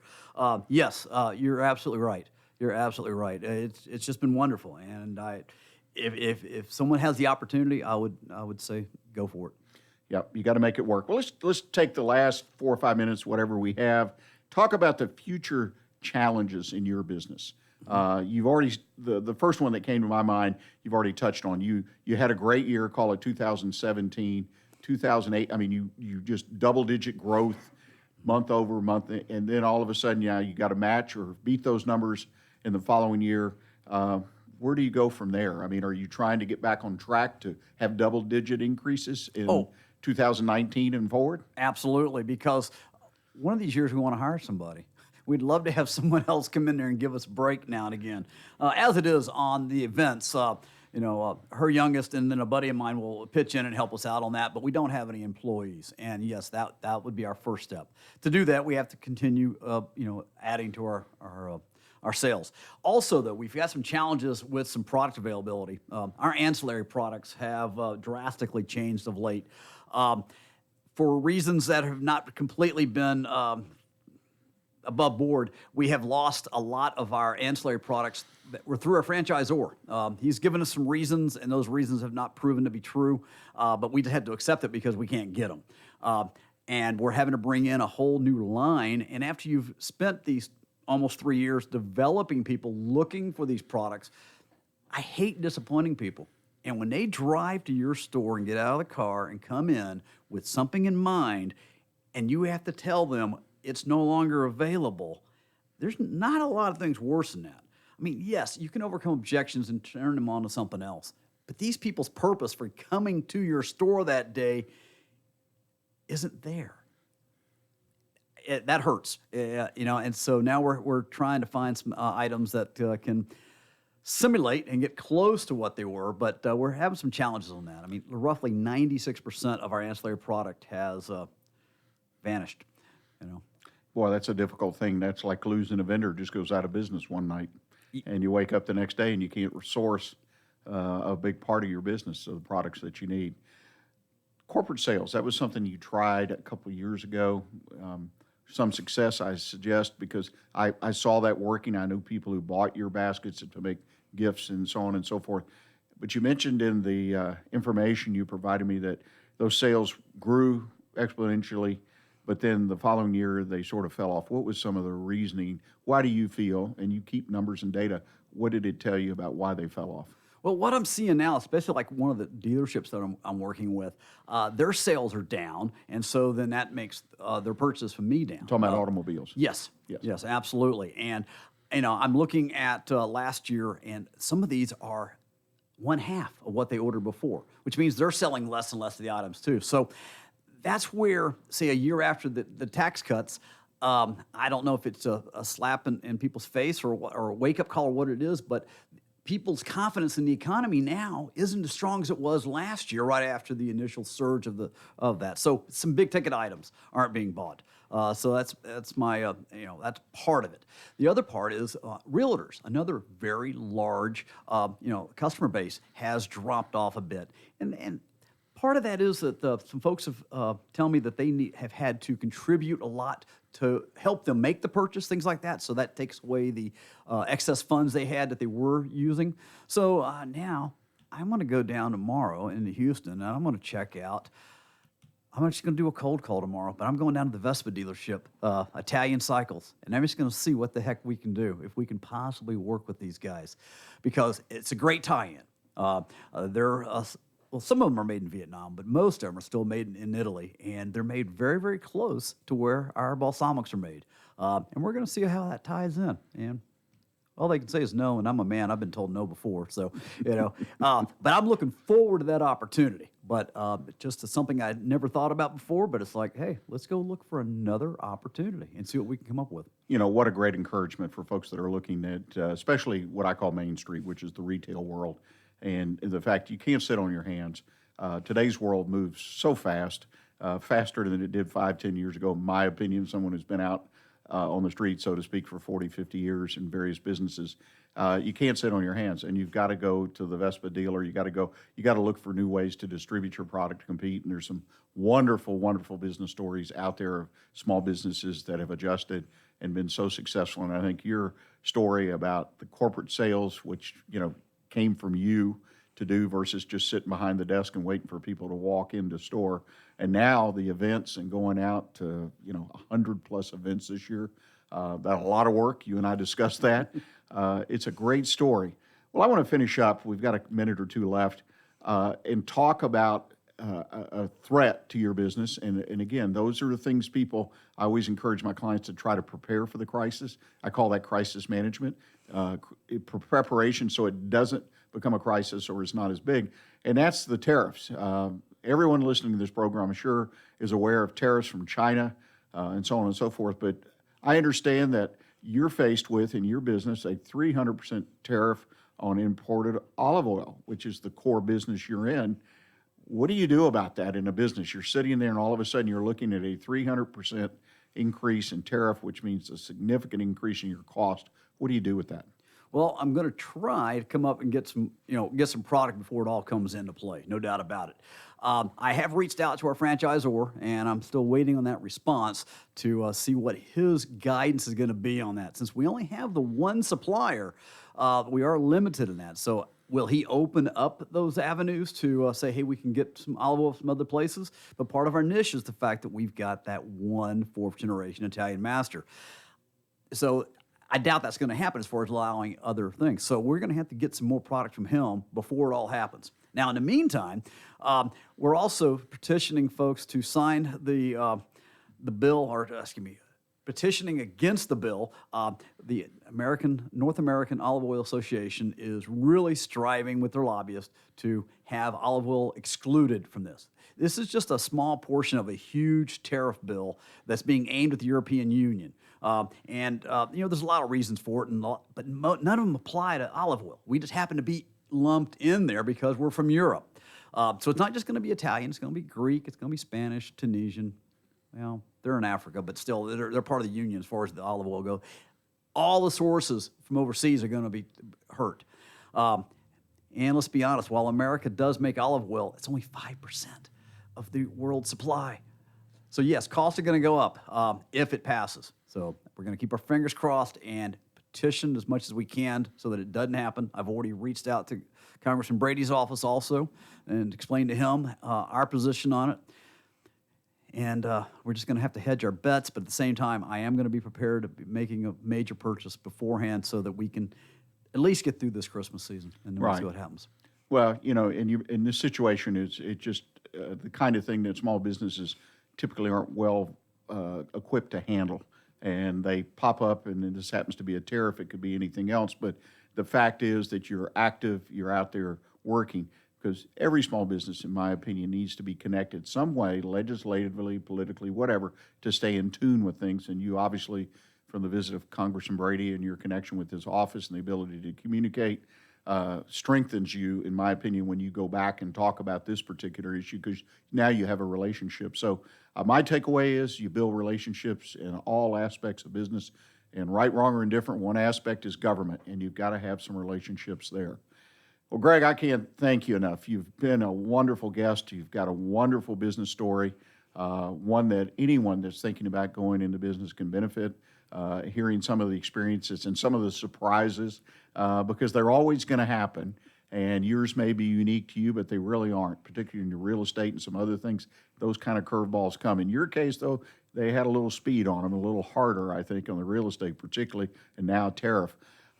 Yes, you're absolutely right. You're absolutely right. It's just been wonderful, and if someone has the opportunity, I would say go for it. Yep, you got to make it work. Well, let's take the last 4 or 5 minutes, whatever we have, talk about the future challenges in your business. You've already, the first one that came to my mind, you've already touched on. You had a great year, call it 2017, 2008. I mean, you just double-digit growth month over month, and then all of a sudden, you got to match or beat those numbers in the following year. Where do you go from there? I mean, are you trying to get back on track to have double-digit increases in 2019 and forward? Absolutely, because one of these years we want to hire somebody. We'd love to have someone else come in there and give us a break now and again. As it is on the events, her youngest and then a buddy of mine will pitch in and help us out on that, but we don't have any employees. And yes, that would be our first step. To do that, we have to continue, adding to our sales. Also, though, we've got some challenges with some product availability. Our ancillary products have drastically changed of late for reasons that have not completely been above board. We have lost a lot of our ancillary products that were through our franchisor. He's given us some reasons, and those reasons have not proven to be true, but we had to accept it because we can't get them. And we're having to bring in a whole new line, and after you've spent these almost 3 years developing people looking for these products, I hate disappointing people. And when they drive to your store and get out of the car and come in with something in mind, and you have to tell them it's no longer available, there's not a lot of things worse than that. I mean, yes, you can overcome objections and turn them on to something else, but these people's purpose for coming to your store that day isn't there. That hurts, and so now we're trying to find some items that can simulate and get close to what they were, but we're having some challenges on that. I mean, roughly 96% of our ancillary product has vanished, Boy, that's a difficult thing. That's like losing a vendor who just goes out of business one night, and you wake up the next day and you can't source a big part of your business of the products that you need. Corporate sales, that was something you tried a couple of years ago. Some success, I suggest, because I saw that working. I knew people who bought your baskets to make gifts and so on and so forth. But you mentioned in the information you provided me that those sales grew exponentially, but then the following year they sort of fell off. What was some of the reasoning? Why do you feel, and you keep numbers and data, what did it tell you about why they fell off? Well, what I'm seeing now, especially like one of the dealerships that I'm working with, their sales are down, and so then that makes their purchase from me down. Talking about automobiles. Yes, Yes. yes, absolutely. And I'm looking at last year, and some of these are one half of what they ordered before, which means they're selling less and less of the items too. So that's where, say, a year after the tax cuts, I don't know if it's a slap in people's face or a wake-up call or what it is, but people's confidence in the economy now isn't as strong as it was last year, right after the initial surge of that. So some big ticket items aren't being bought. So that's my that's part of it. The other part is realtors. Another very large customer base has dropped off a bit, and part of that is that some folks have tell me that they have had to contribute a lot to help them make the purchase, things like that. So that takes away the excess funds they had that they were using. So now I'm going to go down tomorrow into Houston, and I'm going to check out. I'm just going to do a cold call tomorrow, but I'm going down to the Vespa dealership, Italian Cycles, and I'm just going to see what the heck we can do, if we can possibly work with these guys, because it's a great tie-in. They're well, some of them are made in Vietnam, but most of them are still made in Italy, and they're made very, very close to where our balsamics are made. And we're going to see how that ties in. And all they can say is no, and I'm a man. I've been told no before, so, but I'm looking forward to that opportunity. But just something I never thought about before, but it's like, hey, let's go look for another opportunity and see what we can come up with. What a great encouragement for folks that are looking at, especially what I call Main Street, which is the retail world. And the fact you can't sit on your hands. Today's world moves so fast, faster than it did 5-10 years ago, in my opinion, someone who's been out on the street, so to speak, for 40-50 years in various businesses. You can't sit on your hands, and you've got to go to the Vespa dealer. You got to look for new ways to distribute your product to compete. And there's some wonderful, wonderful business stories out there of small businesses that have adjusted and been so successful. And I think your story about the corporate sales, which, came from you to do versus just sitting behind the desk and waiting for people to walk into store. And now the events and going out to, 100+ events this year. That's a lot of work. You and I discussed that. It's a great story. Well, I want to finish up. We've got a minute or two left and talk about a threat to your business. And again, those are the things I always encourage my clients to try to prepare for the crisis. I call that crisis management, preparation so it doesn't become a crisis or it's not as big. And that's the tariffs. Everyone listening to this program, I'm sure, is aware of tariffs from China and so on and so forth. But I understand that you're faced with, in your business, a 300% tariff on imported olive oil, which is the core business you're in. What do you do about that in a business? You're sitting there and all of a sudden you're looking at a 300% increase in tariff, which means a significant increase in your cost. What do you do with that? Well, I'm going to try to come up and get some product before it all comes into play, no doubt about it. I have reached out to our franchisor, and I'm still waiting on that response to see what his guidance is going to be on that. Since we only have the one supplier, we are limited in that. So will he open up those avenues to say, hey, we can get some olive oil from other places? But part of our niche is the fact that we've got that one fourth-generation Italian master. So I doubt that's going to happen as far as allowing other things. So we're going to have to get some more product from him before it all happens. Now, in the meantime, we're also petitioning folks to sign the bill, petitioning against the bill. The North American Olive Oil Association is really striving with their lobbyists to have olive oil excluded from this. This is just a small portion of a huge tariff bill that's being aimed at the European Union. There's a lot of reasons for it, but none of them apply to olive oil. We just happen to be lumped in there because we're from Europe. So it's not just going to be Italian. It's going to be Greek. It's going to be Spanish, Tunisian. Well, they're in Africa, but still, they're part of the union as far as the olive oil goes. All the sources from overseas are going to be hurt. And let's be honest, while America does make olive oil, it's only 5% of the world's supply. So yes, costs are going to go up if it passes. So we're going to keep our fingers crossed and petition as much as we can so that it doesn't happen. I've already reached out to Congressman Brady's office also and explained to him our position on it. And we're just going to have to hedge our bets, but at the same time, I am going to be prepared to be making a major purchase beforehand so that we can at least get through this Christmas season, and then we'll see what happens. Well, in this situation, it's just the kind of thing that small businesses typically aren't well equipped to handle. And they pop up, and then this happens to be a tariff. It could be anything else. But the fact is that you're active, you're out there working, because every small business, in my opinion, needs to be connected some way, legislatively, politically, whatever, to stay in tune with things. And you obviously, from the visit of Congressman Brady and your connection with his office and the ability to communicate, strengthens you, in my opinion, when you go back and talk about this particular issue, because now you have a relationship. So my takeaway is you build relationships in all aspects of business, and right, wrong, or indifferent, one aspect is government, and you've got to have some relationships there. Well, Greg, I can't thank you enough. You've been a wonderful guest. You've got a wonderful business story, one that anyone that's thinking about going into business can benefit. Hearing some of the experiences and some of the surprises, because they're always going to happen, and yours may be unique to you, but they really aren't, particularly in the real estate and some other things. Those kind of curveballs come. In your case, though, they had a little speed on them, a little harder, I think, on the real estate particularly, and now tariff.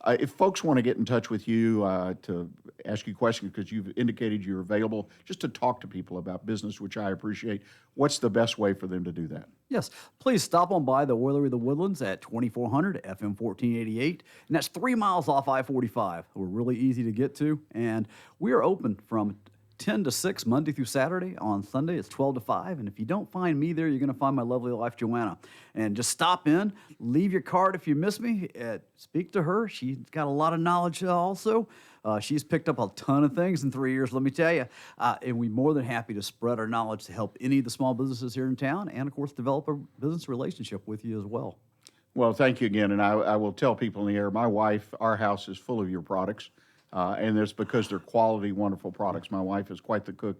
If folks want to get in touch with you to ask you questions, because you've indicated you're available just to talk to people about business, which I appreciate, what's the best way for them to do that? Yes, please stop on by the Oilerie, the Woodlands at 2400 FM 1488, and that's 3 miles off I-45. We're really easy to get to, and we are open from 10 to 6 Monday through Saturday. On Sunday, it's 12 to 5. And if you don't find me there, you're going to find my lovely wife, Joanna. And just stop in, leave your card if you miss me, speak to her. She's got a lot of knowledge also. She's picked up a ton of things in 3 years, let me tell you. And we're more than happy to spread our knowledge to help any of the small businesses here in town and, of course, develop a business relationship with you as well. Well, thank you again. And I will tell people in the air, my wife, our house is full of your products. And it's because they're quality, wonderful products. My wife is quite the cook,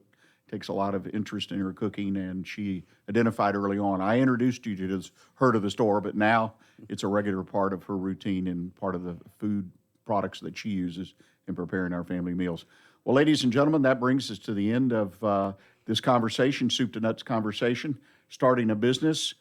takes a lot of interest in her cooking, and she identified early on. I introduced you to her to the store, but now it's a regular part of her routine and part of the food products that she uses in preparing our family meals. Well, ladies and gentlemen, that brings us to the end of this conversation, soup to nuts conversation. Starting a business,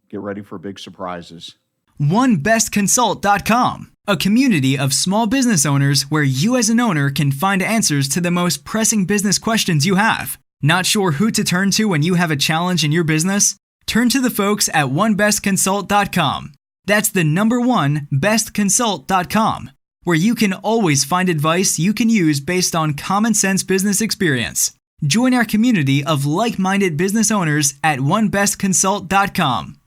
get ready for big surprises. OneBestConsult.com, a community of small business owners where you as an owner can find answers to the most pressing business questions you have. Not sure who to turn to when you have a challenge in your business? Turn to the folks at OneBestConsult.com. That's the number one, bestconsult.com, where you can always find advice you can use based on common sense business experience. Join our community of like-minded business owners at OneBestConsult.com.